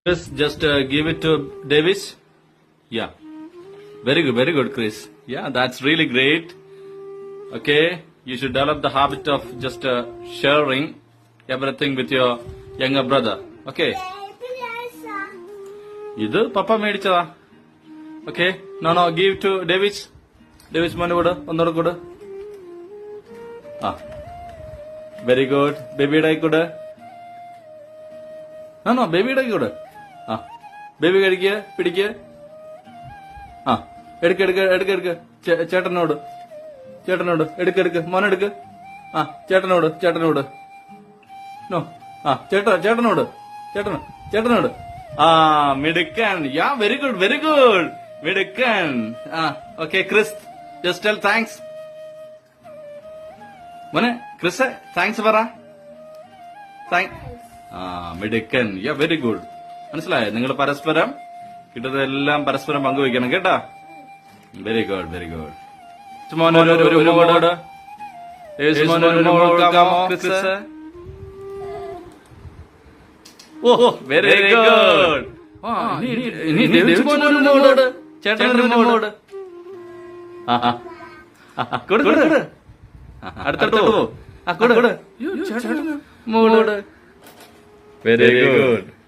Just give it to Davis. Yeah. Very good, Chris. Yeah, that's really great. Okay, you should develop the habit of just sharing everything with your younger brother. Okay. ഇത് പപ്പ മേടിച്ചതാ. Okay, no give to Davis. Davis മോനെ കൂടെ ഒന്നുകൂടെ കൂടെ. ആ, very good. ബേബിയുടെ കൂടെ. നോ ബേബിയുടെ കൂടെ. ആ, ബേബി കഴിക്കുക, പിടിക്കുക. ആ, എടുക്ക. ചേട്ടനോട് എടുക്ക് മോനെടുക്ക്. ആ, ചേട്ടനോട്. നോ, ആ ചേട്ടനോട്. ആ, മിടുക്കൻ. യാ, വെരി ഗുഡ്. മിടുക്കൻ. ആ, okay Chris, just tell thanks. മോനെ ക്രിസ്, താങ്ക്സ് പറ. ആ, മിടുക്കൻ. യാ, വെരി ഗുഡ്. മനസ്സിലായോ? നിങ്ങൾ പരസ്പരം കിട്ടുന്നതെല്ലാം പരസ്പരം പങ്കുവയ്ക്കണം കേട്ടാ. Very good. മോനോട് ഓ, വെരി ഗുഡ്. മോനോട് ചേട്ടനോട്. കൊടു. അടുത്തോട്ട് പോ. മോളോട്. Very good.